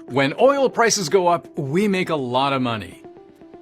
When oil prices go up, we make a lot of money.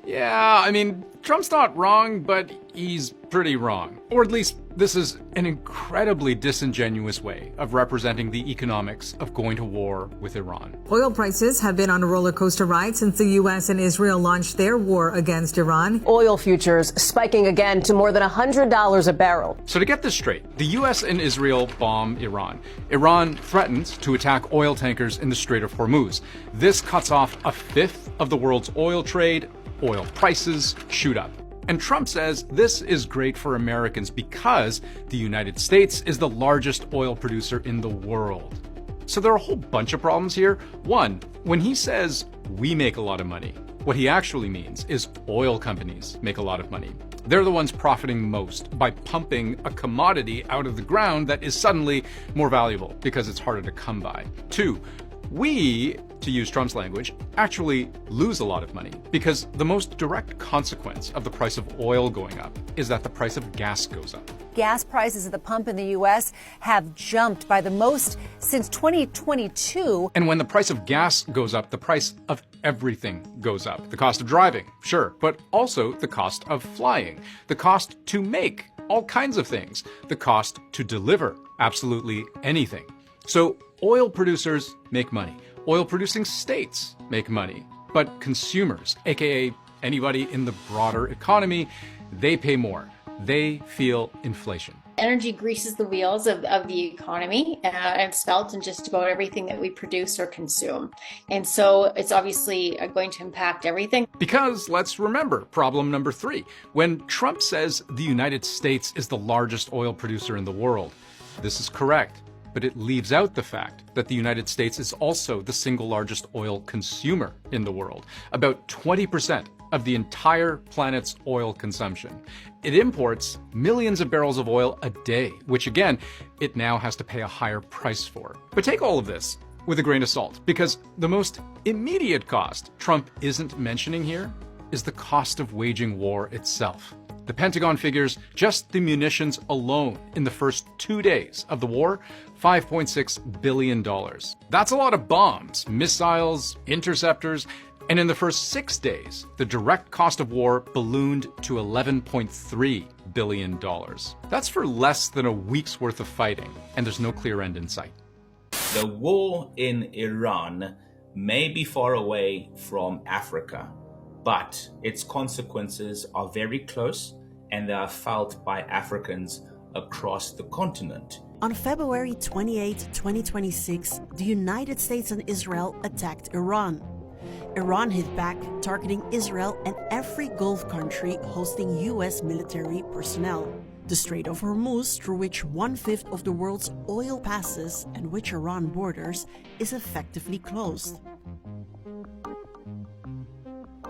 Yeah, I mean, Trump's not wrong, but he's pretty wrong. Or at least this is an incredibly disingenuous way of representing the economics of going to war with Iran. Oil prices have been on a roller coaster ride since the U.S. and Israel launched their war against Iran. Oil futures spiking again to more than $100 a barrel. So to get this straight, the U.S. and Israel bomb Iran. Iran threatens to attack oil tankers in the Strait of Hormuz. This cuts off a fifth of the world's oil trade. Oil prices shoot up. And Trump says this is great for Americans because the United States is the largest oil producer in the world. So there are a whole bunch of problems here. One, when he says we make a lot of money, what he actually means is oil companies make a lot of money. They're the ones profiting most by pumping a commodity out of the ground that is suddenly more valuable because it's harder to come by. Two, we, to use Trump's language, actually lose a lot of money because the most direct consequence of the price of oil going up is that the price of gas goes up. Gas prices at the pump in the U.S. have jumped by the most since 2022. And when the price of gas goes up, the price of everything goes up. The cost of driving, sure, but also the cost of flying, the cost to make all kinds of things, the cost to deliver absolutely anything. So oil producers make money. Oil producing states make money. But consumers, aka anybody in the broader economy, they pay more. They feel inflation. Energy greases the wheels of the economy, and it's felt in just about everything that we produce or consume. And so it's obviously going to impact everything. Because let's remember problem number 3. When Trump says the United States is the largest oil producer in the world, this is correct. But it leaves out the fact that the United States is also the single largest oil consumer in the world, about 20% of the entire planet's oil consumption. It imports millions of barrels of oil a day, which again, it now has to pay a higher price for. But take all of this with a grain of salt, because the most immediate cost Trump isn't mentioning here is the cost of waging war itself. The Pentagon figures just the munitions alone in the first 2 days of the war, $5.6 billion. That's a lot of bombs, missiles, interceptors, and in the first 6 days, the direct cost of war ballooned to $11.3 billion. That's for less than a week's worth of fighting, and there's no clear end in sight. The war in Iran may be far away from Africa, but its consequences are very close and they are felt by Africans across the continent. On February 28, 2026, the United States and Israel attacked Iran. Iran hit back, targeting Israel and every Gulf country hosting U.S. military personnel. The Strait of Hormuz, through which 1/5 of the world's oil passes and which Iran borders, is effectively closed.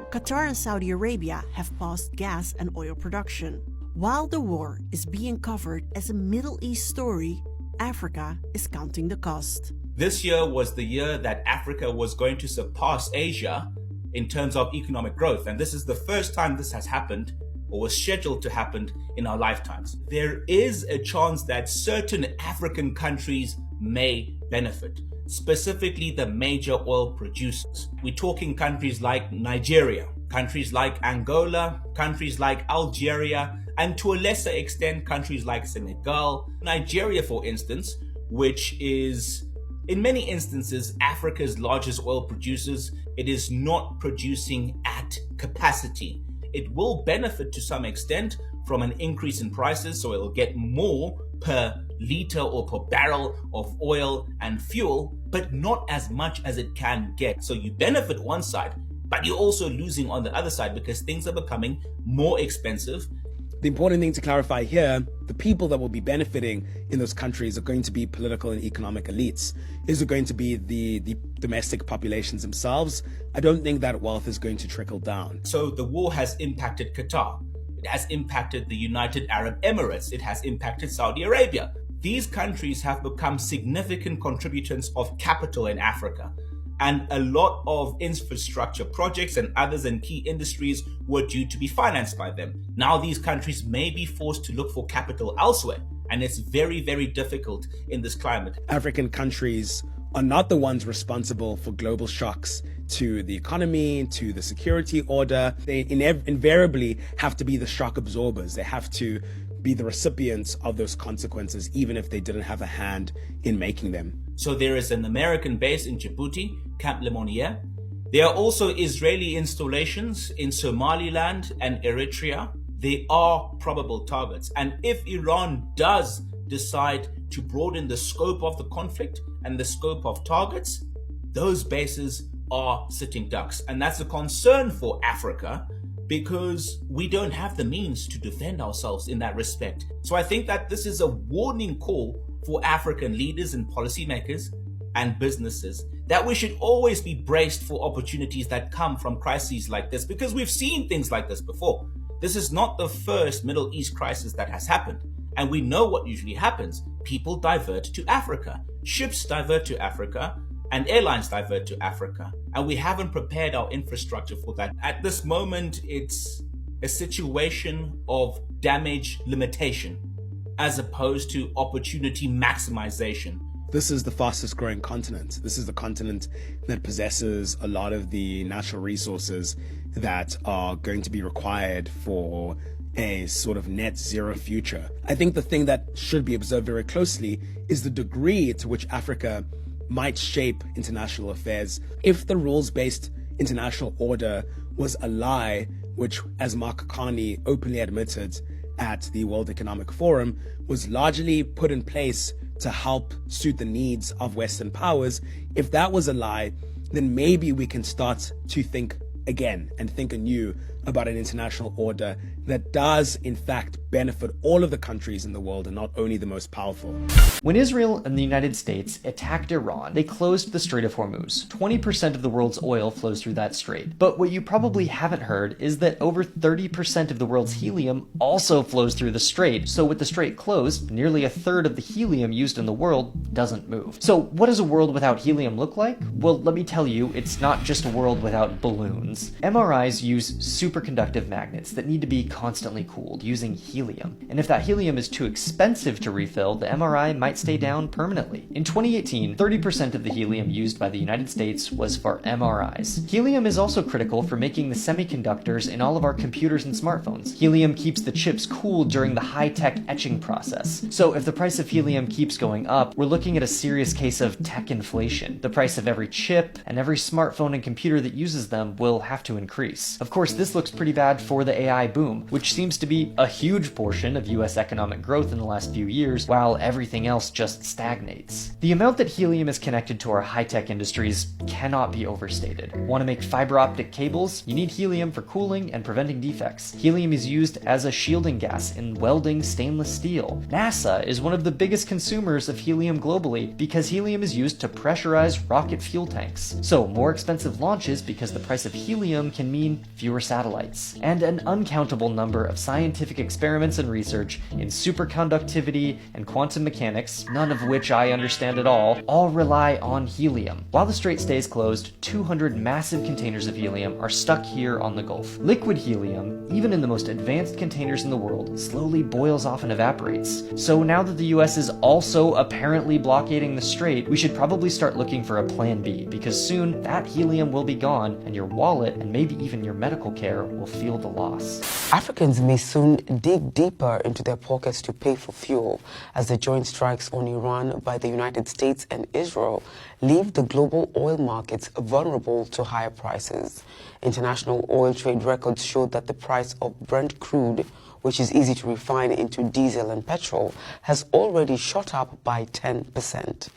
Qatar and Saudi Arabia have paused gas and oil production. While the war is being covered as a Middle East story, Africa is counting the cost. This year was the year that Africa was going to surpass Asia in terms of economic growth. And this is the first time this has happened or was scheduled to happen in our lifetimes. There is a chance that certain African countries may benefit, specifically the major oil producers. We're talking countries like Nigeria, countries like Angola, countries like Algeria, and to a lesser extent, countries like Senegal. Nigeria, for instance, which is in many instances Africa's largest oil producers, it is not producing at capacity. It will benefit to some extent from an increase in prices, so it'll get more per liter or per barrel of oil and fuel, but not as much as it can get. So you benefit one side, but you're also losing on the other side because things are becoming more expensive. The important thing to clarify here, the people that will be benefiting in those countries are going to be political and economic elites. Is it going to be the domestic populations themselves? I don't think that wealth is going to trickle down. So the war has impacted Qatar. It has impacted the United Arab Emirates. It has impacted Saudi Arabia. These countries have become significant contributors of capital in Africa. And a lot of infrastructure projects and others in key industries were due to be financed by them. Now these countries may be forced to look for capital elsewhere, and it's very, very difficult in this climate. African countries are not the ones responsible for global shocks to the economy, to the security order. They invariably have to be the shock absorbers. They have to be the recipients of those consequences, even if they didn't have a hand in making them. So there is an American base in Djibouti, Camp Lemonnier. There are also Israeli installations in Somaliland and Eritrea. They are probable targets. And if Iran does decide to broaden the scope of the conflict and the scope of targets, those bases are sitting ducks. And that's a concern for Africa because we don't have the means to defend ourselves in that respect. So I think that this is a warning call for African leaders and policymakers and businesses that we should always be braced for opportunities that come from crises like this, because we've seen things like this before. This is not the first Middle East crisis that has happened. And we know what usually happens. People divert to Africa, ships divert to Africa, and airlines divert to Africa. And we haven't prepared our infrastructure for that. At this moment, it's a situation of damage limitation as opposed to opportunity maximization. This is the fastest growing continent. This is the continent that possesses a lot of the natural resources that are going to be required for a sort of net zero future. I think the thing that should be observed very closely is the degree to which Africa might shape international affairs. If the rules-based international order was a lie, which, as Mark Carney openly admitted at the World Economic Forum, was largely put in place to help suit the needs of Western powers, if that was a lie, then maybe we can start to think again and think anew about an international order that does in fact benefit all of the countries in the world and not only the most powerful. When Israel and the United States attacked Iran, they closed the Strait of Hormuz. 20% of the world's oil flows through that strait. But what you probably haven't heard is that over 30% of the world's helium also flows through the strait. So with the strait closed, nearly a third of the helium used in the world doesn't move. So what does a world without helium look like? Well, let me tell you, it's not just a world without balloons. MRIs use superconductive magnets that need to be constantly cooled using helium. And if that helium is too expensive to refill, the MRI might stay down permanently. In 2018, 30% of the helium used by the United States was for MRIs. Helium is also critical for making the semiconductors in all of our computers and smartphones. Helium keeps the chips cool during the high-tech etching process. So if the price of helium keeps going up, we're looking at a serious case of tech inflation. The price of every chip and every smartphone and computer that uses them will have to increase. Of course, this looks pretty bad for the AI boom, which seems to be a huge portion of US economic growth in the last few years, while everything else just stagnates. The amount that helium is connected to our high-tech industries cannot be overstated. Want to make fiber optic cables? You need helium for cooling and preventing defects. Helium is used as a shielding gas in welding stainless steel. NASA is one of the biggest consumers of helium globally because helium is used to pressurize rocket fuel tanks. So more expensive launches because the price of helium can mean fewer satellites. And an uncountable number of scientific experiments and research in superconductivity and quantum mechanics, none of which I understand at all rely on helium. While the strait stays closed, 200 massive containers of helium are stuck here on the Gulf. Liquid helium, even in the most advanced containers in the world, slowly boils off and evaporates. So now that the US is also apparently blockading the strait, we should probably start looking for a plan B, because soon that helium will be gone and your wallet and maybe even your medical care will feel the loss. Africans may soon dig deeper into their pockets to pay for fuel as the joint strikes on Iran by the United States and Israel leave the global oil markets vulnerable to higher prices. International oil trade records show that the price of Brent crude, which is easy to refine into diesel and petrol, has already shot up by 10%.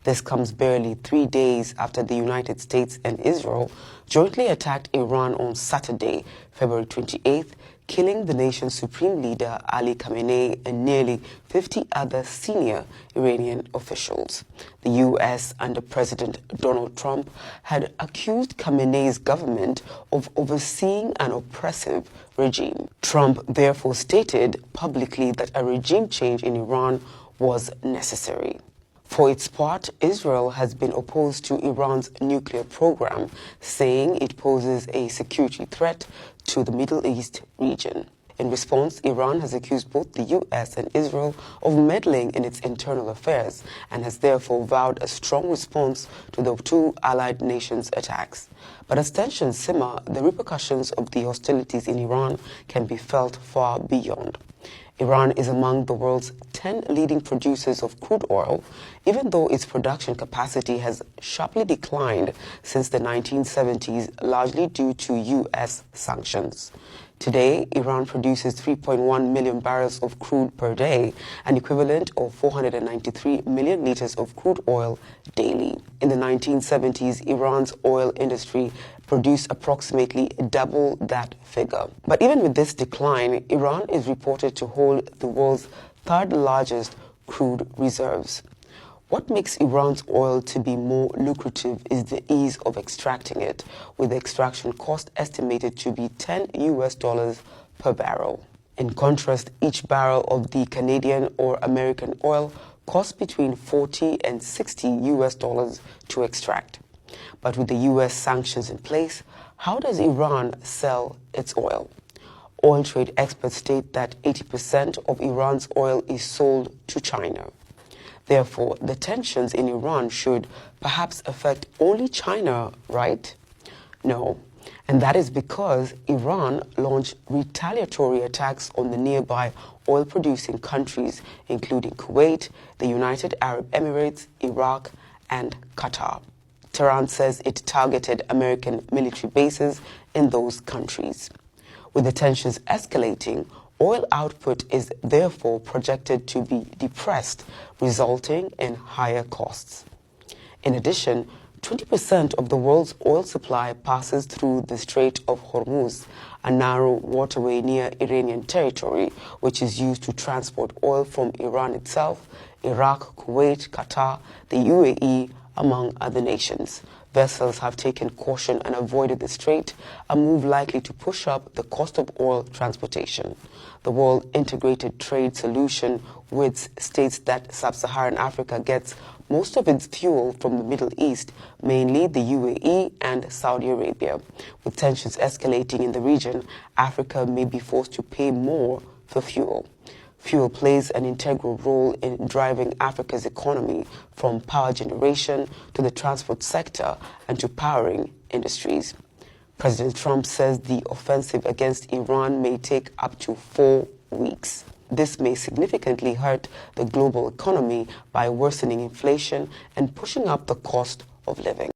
This comes barely 3 days after the United States and Israel jointly attacked Iran on Saturday, February 28th, killing the nation's supreme leader Ali Khamenei and nearly 50 other senior Iranian officials. The U.S. under President Donald Trump had accused Khamenei's government of overseeing an oppressive regime. Trump therefore stated publicly that a regime change in Iran was necessary. For its part, Israel has been opposed to Iran's nuclear program, saying it poses a security threat to the Middle East region. In response, Iran has accused both the U.S. and Israel of meddling in its internal affairs and has therefore vowed a strong response to the two allied nations' attacks. But as tensions simmer, the repercussions of the hostilities in Iran can be felt far beyond. Iran is among the world's 10 leading producers of crude oil, even though its production capacity has sharply declined since the 1970s, largely due to U.S. sanctions. Today, Iran produces 3.1 million barrels of crude per day, an equivalent of 493 million liters of crude oil daily. In the 1970s, Iran's oil industry produced approximately double that figure. But even with this decline, Iran is reported to hold the world's third largest crude reserves. What makes Iran's oil to be more lucrative is the ease of extracting it, with the extraction cost estimated to be $10 per barrel. In contrast, each barrel of the Canadian or American oil costs between $40 and $60 to extract. But with the U.S. sanctions in place, how does Iran sell its oil? Oil trade experts state that 80% of Iran's oil is sold to China. Therefore, the tensions in Iran should perhaps affect only China, right? No. And that is because Iran launched retaliatory attacks on the nearby oil-producing countries, including Kuwait, the United Arab Emirates, Iraq, and Qatar. Tehran says it targeted American military bases in those countries. With the tensions escalating, oil output is therefore projected to be depressed, resulting in higher costs. In addition, 20% of the world's oil supply passes through the Strait of Hormuz, a narrow waterway near Iranian territory, which is used to transport oil from Iran itself, Iraq, Kuwait, Qatar, the UAE, among other nations. Vessels have taken caution and avoided the strait, a move likely to push up the cost of oil transportation. The World Integrated Trade Solution, which states that sub-Saharan Africa gets most of its fuel from the Middle East, mainly the UAE and Saudi Arabia. With tensions escalating in the region, Africa may be forced to pay more for fuel. Fuel plays an integral role in driving Africa's economy, from power generation to the transport sector and to powering industries. President Trump says the offensive against Iran may take up to 4 weeks. This may significantly hurt the global economy by worsening inflation and pushing up the cost of living.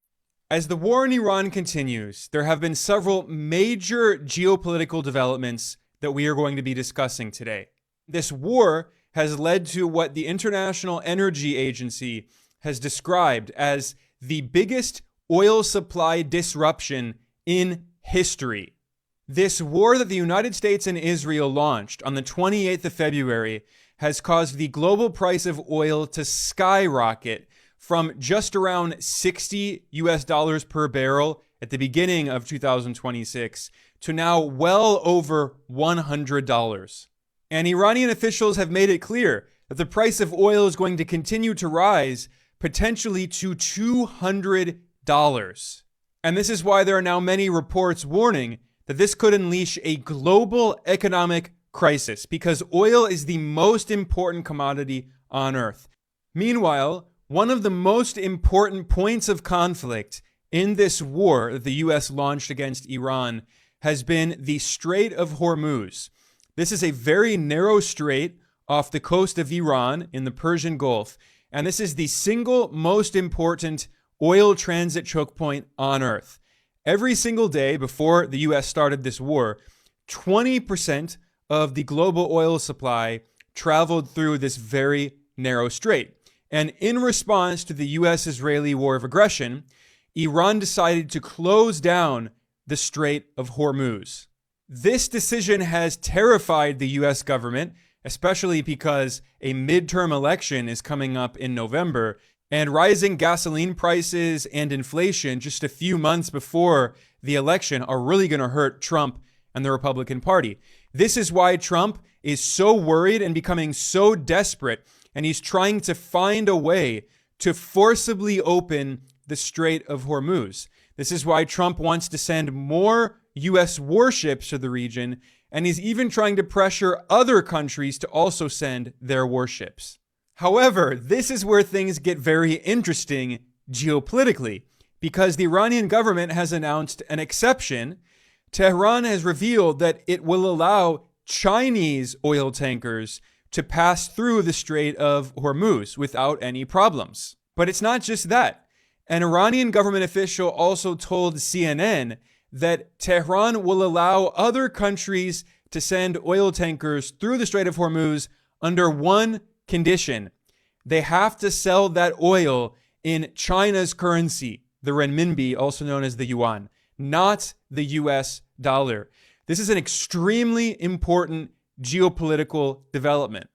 As the war in Iran continues, there have been several major geopolitical developments that we are going to be discussing today. This war has led to what the International Energy Agency has described as the biggest oil supply disruption in history. This war that the United States and Israel launched on the 28th of February has caused the global price of oil to skyrocket from just around $60 per barrel at the beginning of 2026 to now well over $100. And Iranian officials have made it clear that the price of oil is going to continue to rise, potentially to $200. And this is why there are now many reports warning that this could unleash a global economic crisis, because oil is the most important commodity on Earth. Meanwhile, one of the most important points of conflict in this war that the U.S. launched against Iran has been the Strait of Hormuz. This is a very narrow strait off the coast of Iran in the Persian Gulf, and this is the single most important oil transit choke point on Earth. Every single day before the U.S. started this war, 20% of the global oil supply traveled through this very narrow strait. And in response to the U.S.-Israeli war of aggression, Iran decided to close down the Strait of Hormuz. This decision has terrified the U.S. government, especially because a midterm election is coming up in November, and rising gasoline prices and inflation just a few months before the election are really going to hurt Trump and the Republican Party. This is why Trump is so worried and becoming so desperate, and he's trying to find a way to forcibly open the Strait of Hormuz. This is why Trump wants to send more U.S. warships to the region and he's even trying to pressure other countries to also send their warships. However, this is where things get very interesting geopolitically, because the Iranian government has announced an exception. Tehran has revealed that it will allow Chinese oil tankers to pass through the Strait of Hormuz without any problems. But it's not just that. An Iranian government official also told CNN that Tehran will allow other countries to send oil tankers through the Strait of Hormuz under one condition. They have to sell that oil in China's currency, the renminbi, also known as the yuan, not the US dollar. This is an extremely important geopolitical development.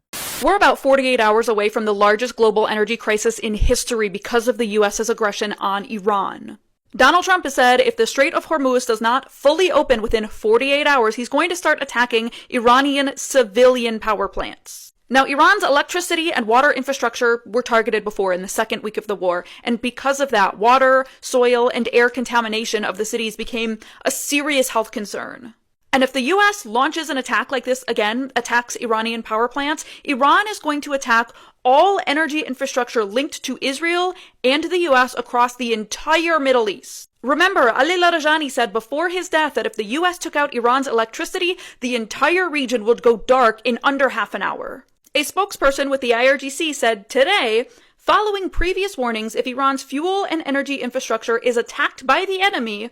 We're about 48 hours away from the largest global energy crisis in history because of the US's aggression on Iran. Donald Trump has said if the Strait of Hormuz does not fully open within 48 hours, he's going to start attacking Iranian civilian power plants. Now, Iran's electricity and water infrastructure were targeted before in the second week of the war, and because of that, water, soil, and air contamination of the cities became a serious health concern. And if the US launches an attack like this again, attacks Iranian power plants, Iran is going to attack all energy infrastructure linked to Israel and the US across the entire Middle East. Remember, Ali Larijani said before his death that if the US took out Iran's electricity, the entire region would go dark in under half an hour. A spokesperson with the IRGC said today, following previous warnings, if Iran's fuel and energy infrastructure is attacked by the enemy,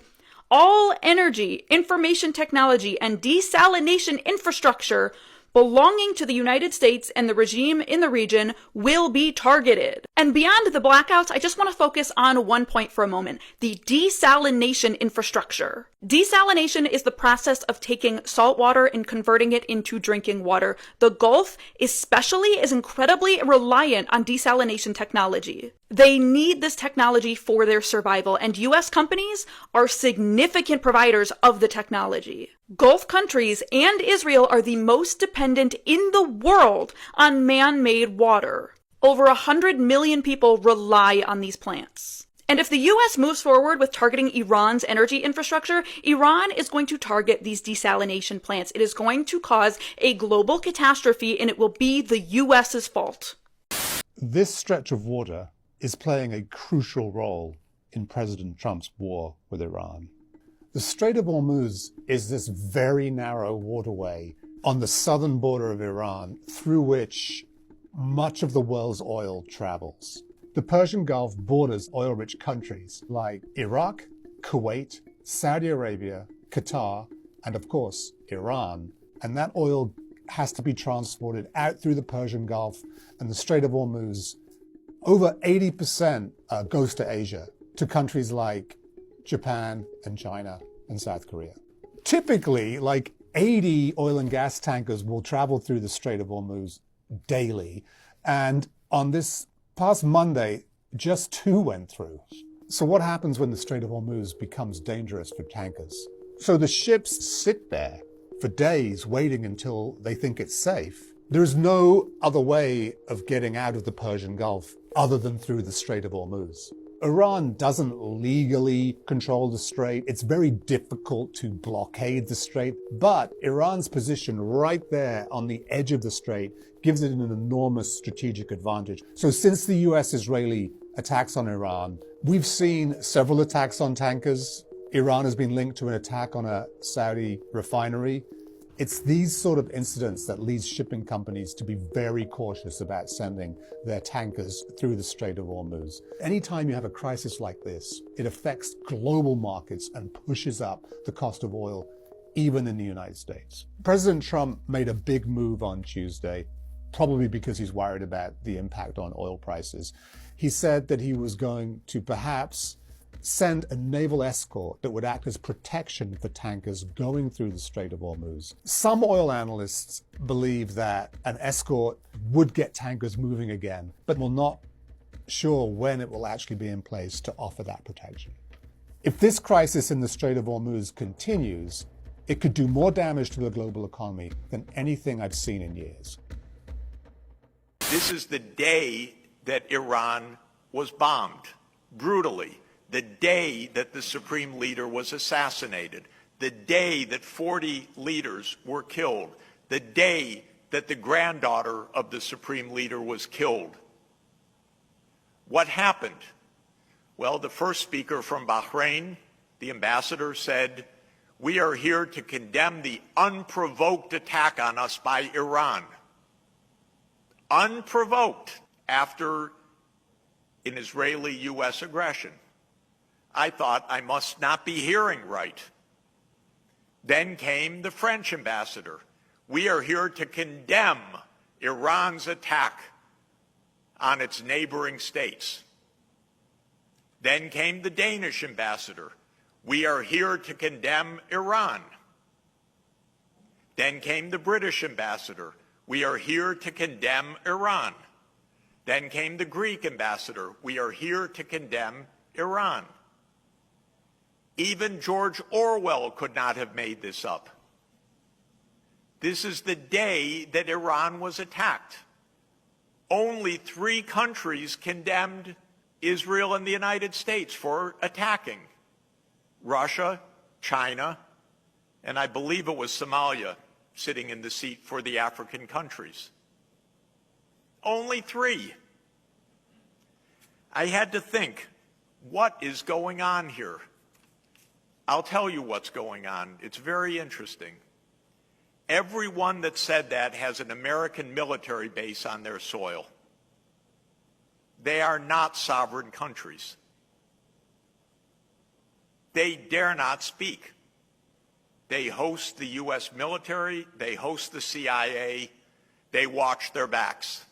all energy, information technology, and desalination infrastructure belonging to the United States and the regime in the region will be targeted. And beyond the blackouts, I just want to focus on one point for a moment: the desalination infrastructure. Desalination is the process of taking salt water and converting it into drinking water. The Gulf especially is incredibly reliant on desalination technology. They need this technology for their survival, and US companies are significant providers of the technology. Gulf countries and Israel are the most dependent in the world on man-made water. Over 100 million people rely on these plants. And if the US moves forward with targeting Iran's energy infrastructure, Iran is going to target these desalination plants. It is going to cause a global catastrophe, and it will be the US's fault. This stretch of water is playing a crucial role in President Trump's war with Iran. The Strait of Hormuz is this very narrow waterway on the southern border of Iran through which much of the world's oil travels. The Persian Gulf borders oil-rich countries like Iraq, Kuwait, Saudi Arabia, Qatar, and of course, Iran. And that oil has to be transported out through the Persian Gulf and the Strait of Hormuz. Over 80% goes to Asia, to countries like Japan and China and South Korea. Typically, like 80 oil and gas tankers will travel through the Strait of Hormuz daily. And on this past Monday, just 2 went through. So what happens when the Strait of Hormuz becomes dangerous for tankers? So the ships sit there for days waiting until they think it's safe. There is no other way of getting out of the Persian Gulf other than through the Strait of Hormuz. Iran doesn't legally control the strait. It's very difficult to blockade the strait, but Iran's position right there on the edge of the strait gives it an enormous strategic advantage. So since the US-Israeli attacks on Iran, we've seen several attacks on tankers. Iran has been linked to an attack on a Saudi refinery. It's these sort of incidents that leads shipping companies to be very cautious about sending their tankers through the Strait of Hormuz. Anytime you have a crisis like this, it affects global markets and pushes up the cost of oil, even in the United States. President Trump made a big move on Tuesday, probably because he's worried about the impact on oil prices. He said that he was going to perhaps send a naval escort that would act as protection for tankers going through the Strait of Hormuz. Some oil analysts believe that an escort would get tankers moving again, but we're not sure when it will actually be in place to offer that protection. If this crisis in the Strait of Hormuz continues, it could do more damage to the global economy than anything I've seen in years. This is the day that Iran was bombed brutally. The day that the supreme leader was assassinated. the day that 40 leaders were killed, the day that the granddaughter of the supreme leader was killed. What happened? Well, the first speaker from Bahrain, the ambassador, said, "We are here to condemn the unprovoked attack on us by Iran." Unprovoked after an Israeli-U.S. aggression. I thought I must not be hearing right. Then came the French ambassador. "We are here to condemn Iran's attack on its neighboring states." Then came the Danish ambassador. "We are here to condemn Iran." Then came the British ambassador. "We are here to condemn Iran." Then came the Greek ambassador. "We are here to condemn Iran." Even George Orwell could not have made this up. This is the day that Iran was attacked. Only 3 countries condemned Israel and the United States for attacking: Russia, China, and I believe it was Somalia sitting in the seat for the African countries. Only 3. I had to think, what is going on here? I'll tell you what's going on. It's very interesting. Everyone that said that has an American military base on their soil. They are not sovereign countries. They dare not speak. They host the U.S. military, they host the CIA, they watch their backs.